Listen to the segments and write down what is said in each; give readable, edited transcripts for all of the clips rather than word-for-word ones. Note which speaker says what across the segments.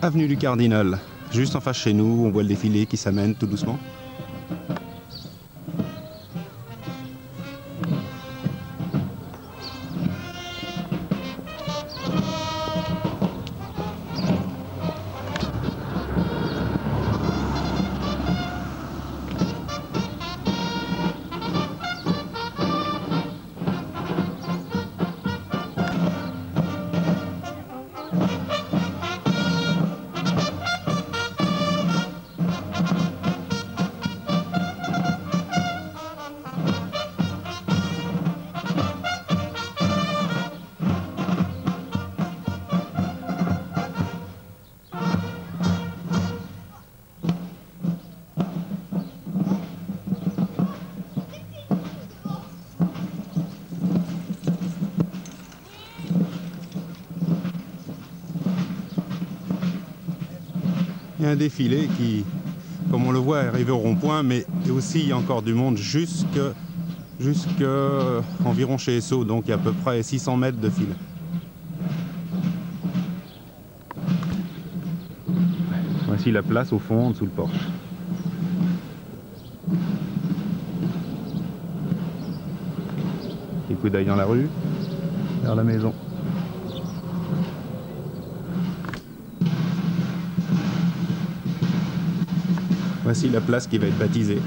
Speaker 1: Avenue du Cardinal, juste en face chez nous, on voit le défilé qui s'amène tout doucement. Il y a un défilé qui, comme on le voit, est arrivé au rond-point, mais aussi il y a encore du monde jusque environ chez Esso, donc il y a à peu près 600 mètres de fil. Voici la place au fond, en dessous le porche. Petit coup d'œil dans la rue, vers la maison. Voici la place qui va être baptisée.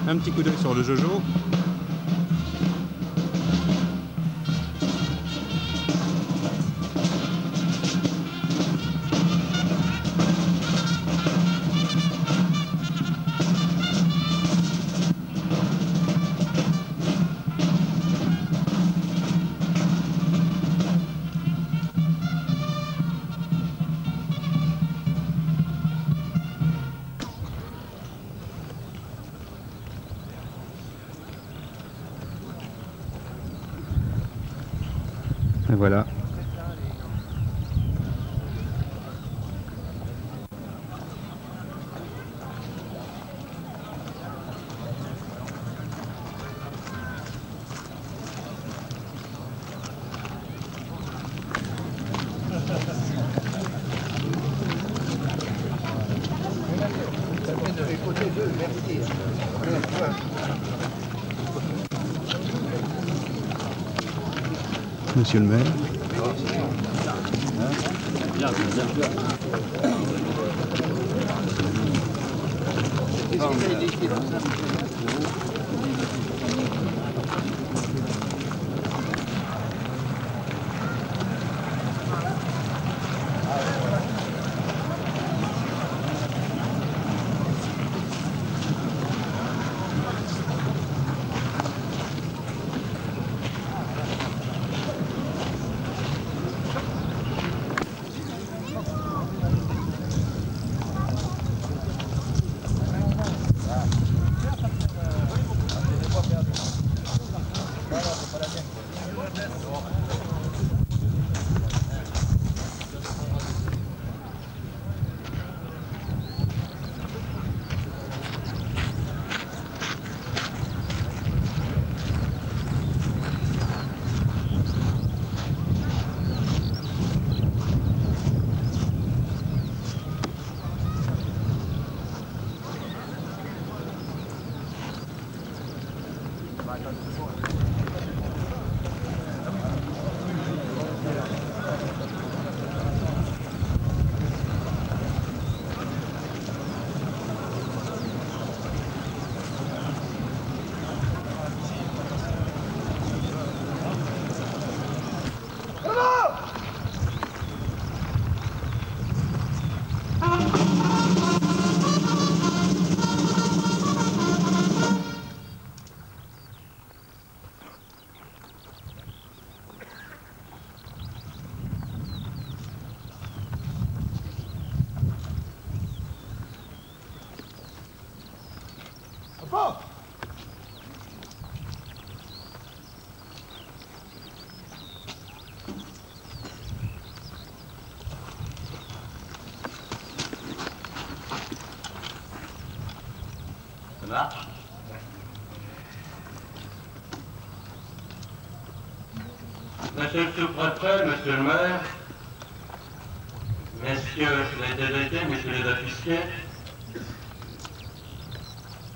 Speaker 1: Un petit coup d'œil sur le Jojo. Et voilà. Monsieur le maire.
Speaker 2: Bien, bien.
Speaker 3: Là. Monsieur le sous-préfet, monsieur le maire, messieurs les délégués, messieurs les officiers,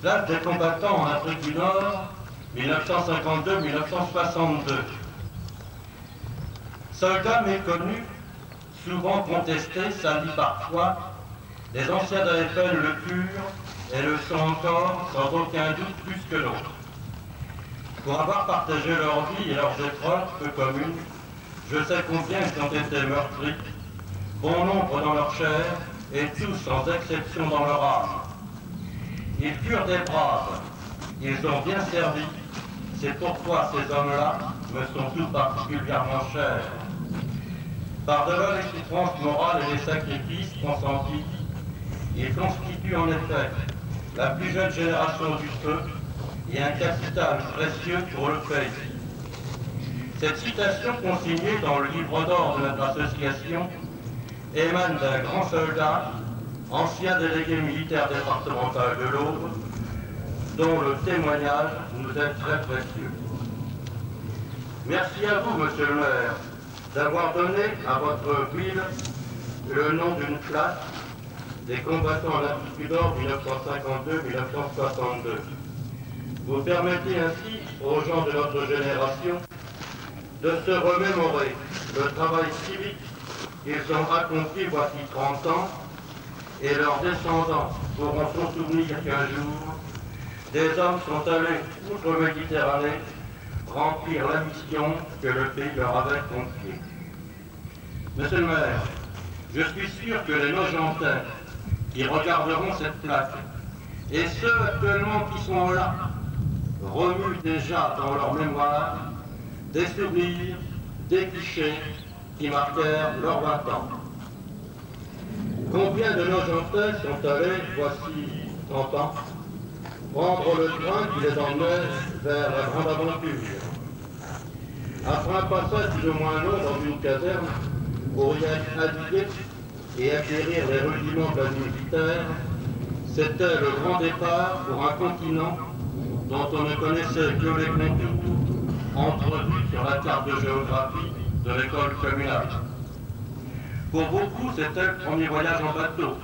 Speaker 3: date des combattants en Afrique du Nord, 1952-1962. Soldats méconnus, souvent contestés, salis parfois, les anciens d'AFL le furent et le sont encore, sans aucun doute, plus que l'autre. Pour avoir partagé leur vie et leurs épreuves peu communes, je sais combien ils ont été meurtris, bon nombre dans leur chair et tous sans exception dans leur âme. Ils furent des braves, ils ont bien servi, c'est pourquoi ces hommes-là me sont tout particulièrement chers. Par-delà les souffrances morales et les sacrifices consentis, ils constituent en effet la plus jeune génération du feu et un capital précieux pour le pays. Cette citation consignée dans le livre d'or de notre association émane d'un grand soldat, ancien délégué militaire départemental de l'Aube, dont le témoignage nous est très précieux. Merci à vous, monsieur le maire, d'avoir donné à votre ville le nom d'une place des combattants en Afrique du Nord 1952-1962. Vous permettez ainsi aux gens de notre génération de se remémorer le travail civique qu'ils ont accompli voici 30 ans, et leurs descendants pourront se souvenir qu'un jour, des hommes sont allés outre-Méditerranée remplir la mission que le pays leur avait confiée. Monsieur le maire, je suis sûr que les Nogentins qui regarderont cette plaque, et ceux actuellement qui sont là, remuent déjà dans leur mémoire des souvenirs, des clichés qui marquèrent leurs 20 ans. Combien de Nogentins sont allés, voici 30 ans, prendre le train qui les emmenait vers la grande aventure. Après un passage plus ou moins long dans une caserne, pour y être habillé et acquérir les rudiments de la vie militaire, c'était le grand départ pour un continent dont on ne connaissait que les contours entrevus sur la carte de géographie de l'école communale. Pour beaucoup, c'était le premier voyage en bateau,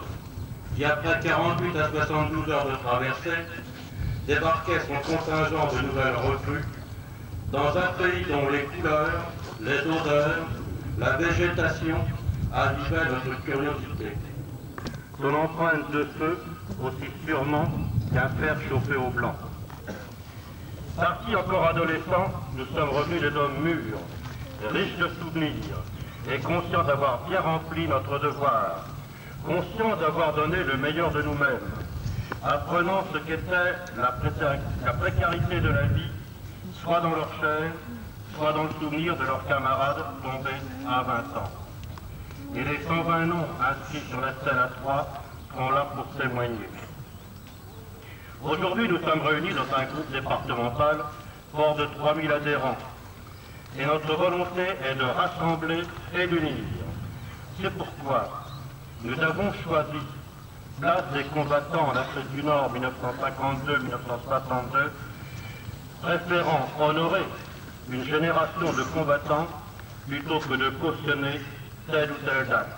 Speaker 3: qui après 48 à 72 heures de traversée, débarquait son contingent de nouvelles recrues dans un pays dont les couleurs, les odeurs, la végétation avivaient notre curiosité. Son empreinte de feu aussi sûrement qu'un fer chauffé au blanc. Partis encore adolescents, nous sommes revenus des hommes mûrs, riches de souvenirs, et conscients d'avoir bien rempli notre devoir, conscients d'avoir donné le meilleur de nous-mêmes, apprenant ce qu'était la précarité de la vie, soit dans leur chair, soit dans le souvenir de leurs camarades tombés à 20 ans. Et les 120 noms inscrits sur la stèle à 3 sont là pour témoigner. Aujourd'hui, nous sommes réunis dans un groupe départemental fort de 3000 adhérents. Et notre volonté est de rassembler et d'unir. C'est pourquoi nous avons choisi, place des combattants en Afrique du Nord 1952-1962, préférant honorer une génération de combattants plutôt que de cautionner telle ou telle date.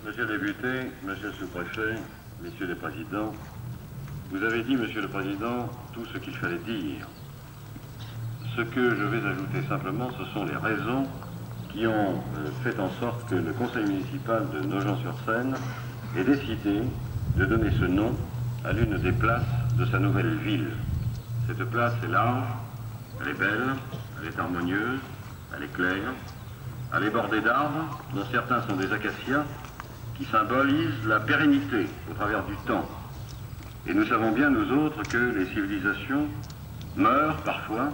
Speaker 4: Monsieur le député, monsieur le sous-préfet, messieurs les présidents, vous avez dit, monsieur le président, tout ce qu'il fallait dire. Ce que je vais ajouter simplement, ce sont les raisons qui ont fait en sorte que le conseil municipal de Nogent-sur-Seine ait décidé de donner ce nom à l'une des places de sa nouvelle ville. Cette place est large, elle est belle, elle est harmonieuse, elle est claire, elle est bordée d'arbres, dont certains sont des acacias, qui symbolisent la pérennité au travers du temps. Et nous savons bien, nous autres, que les civilisations meurent parfois,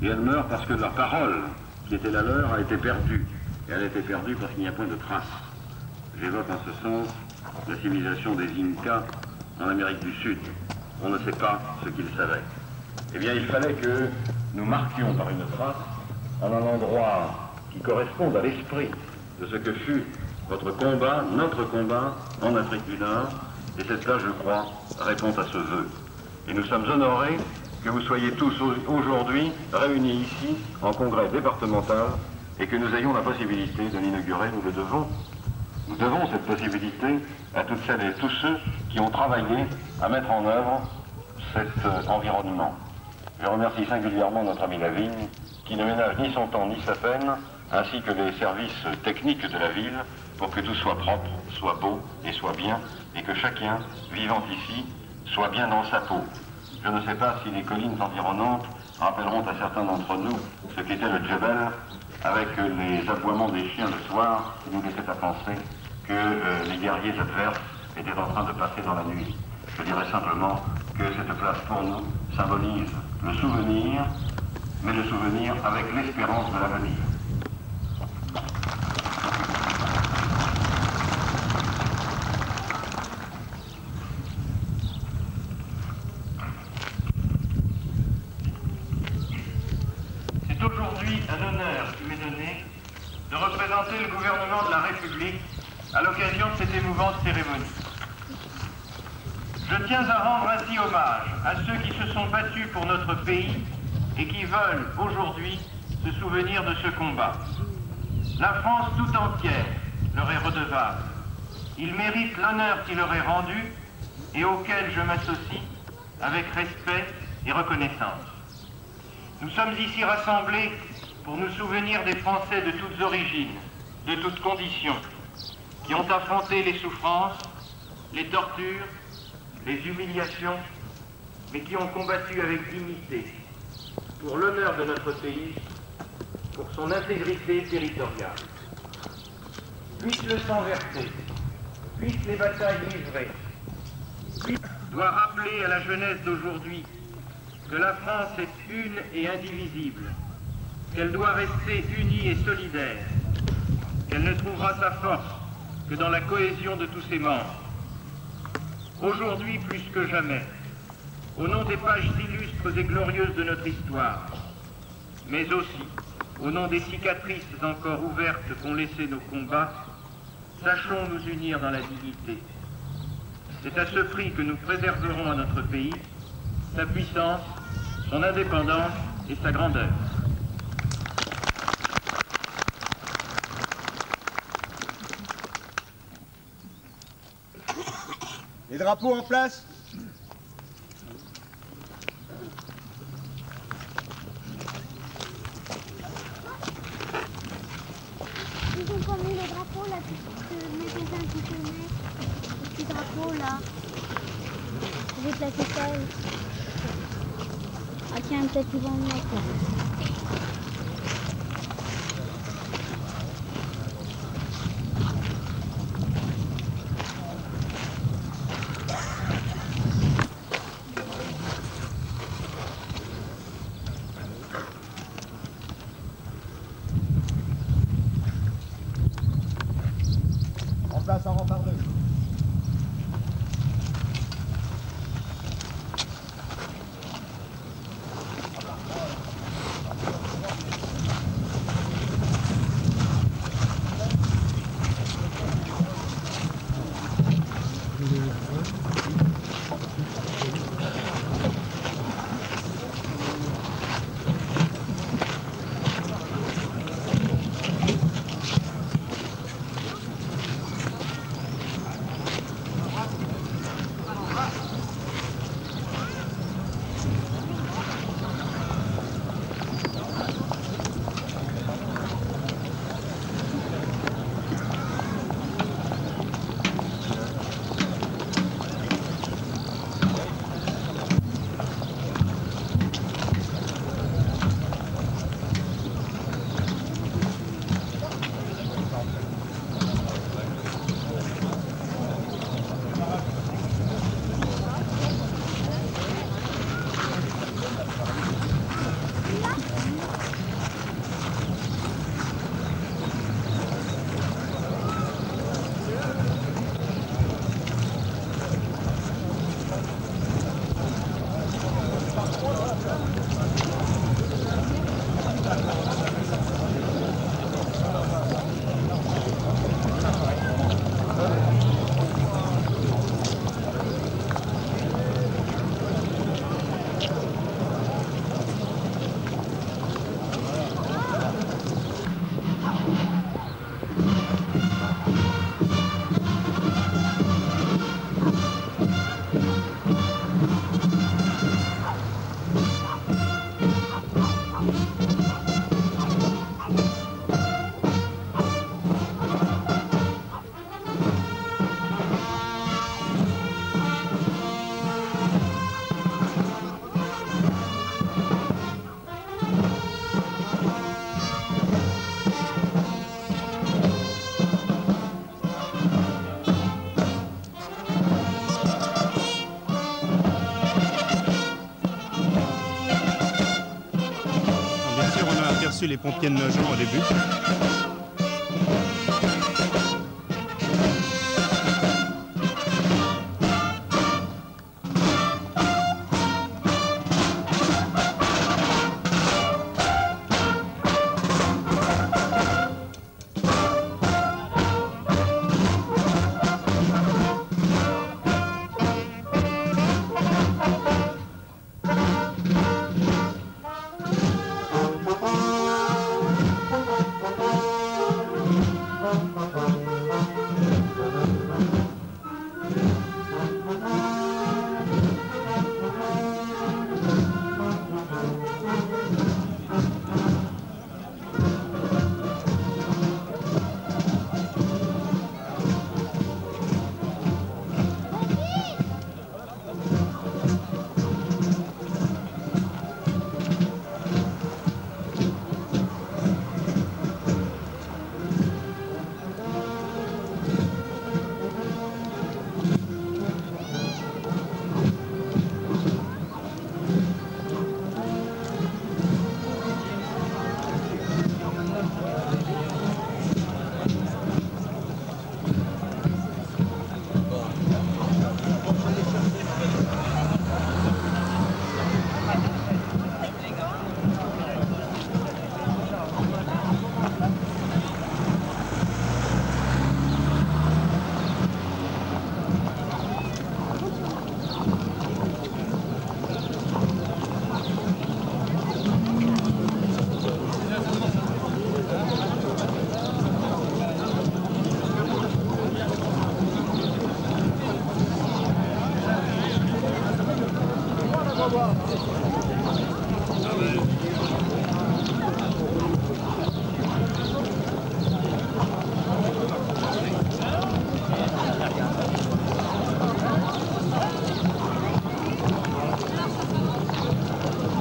Speaker 4: et elles meurent parce que leur parole, qui était la leur, a été perdue. Et elle a été perdue parce qu'il n'y a point de traces. J'évoque en ce sens la civilisation des Incas en Amérique du Sud. On ne sait pas ce qu'ils savaient. Eh bien, il fallait que nous marquions par une trace un endroit qui corresponde à l'esprit de ce que fut votre combat, notre combat en Afrique du Nord, et cette place, je crois, répond à ce vœu. Et nous sommes honorés que vous soyez tous aujourd'hui réunis ici en congrès départemental et que nous ayons la possibilité de l'inaugurer. Nous le devons. Nous devons cette possibilité à toutes celles et tous ceux qui ont travaillé à mettre en œuvre cet environnement. Je remercie singulièrement notre ami Lavigne, qui ne ménage ni son temps ni sa peine, ainsi que les services techniques de la ville, pour que tout soit propre, soit beau et soit bien, et que chacun, vivant ici, soit bien dans sa peau. Je ne sais pas si les collines environnantes rappelleront à certains d'entre nous ce qu'était le Djebel, avec les aboiements des chiens le soir, qui nous laissaient à penser que les guerriers adverses étaient en train de passer dans la nuit. Je dirais simplement que cette place pour nous symbolise le souvenir, mais le souvenir avec l'espérance de l'avenir. C'est aujourd'hui un honneur qui m'est donné de représenter le gouvernement de la République à l'occasion de cette émouvante cérémonie. Je tiens à rendre ainsi hommage à ceux qui se sont battus pour notre pays et qui veulent aujourd'hui se souvenir de ce combat. La France tout entière leur est redevable. Ils méritent l'honneur qui leur est rendu et auquel je m'associe avec respect et reconnaissance. Nous sommes ici rassemblés pour nous souvenir des Français de toutes origines, de toutes conditions, qui ont affronté les souffrances, les tortures, les humiliations, mais qui ont combattu avec dignité, pour l'honneur de notre pays, pour son intégrité territoriale. Puisse le sang versé, puisse les batailles livrées, doit rappeler à la jeunesse d'aujourd'hui que la France est une et indivisible, qu'elle doit rester unie et solidaire, qu'elle ne trouvera sa force que dans la cohésion de tous ses membres. Aujourd'hui, plus que jamais, au nom des pages illustres et glorieuses de notre histoire, mais aussi au nom des cicatrices encore ouvertes qu'ont laissé nos combats, sachons nous unir dans la dignité. C'est à ce prix que nous préserverons à notre pays sa puissance, son indépendance et sa grandeur.
Speaker 5: Les drapeaux en place.
Speaker 6: Ils ont pas mis les drapeaux là, le magasin qui tenait, les petits drapeaux là. J'ai placé ça. Ah tiens, peut-être qu'ils vont en mettre là.
Speaker 5: En rang par deux.
Speaker 1: aperçu les pompiers de Nogent au début.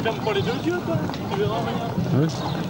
Speaker 2: Ferme pas les deux yeux, toi. Tu verras rien.
Speaker 1: Oui.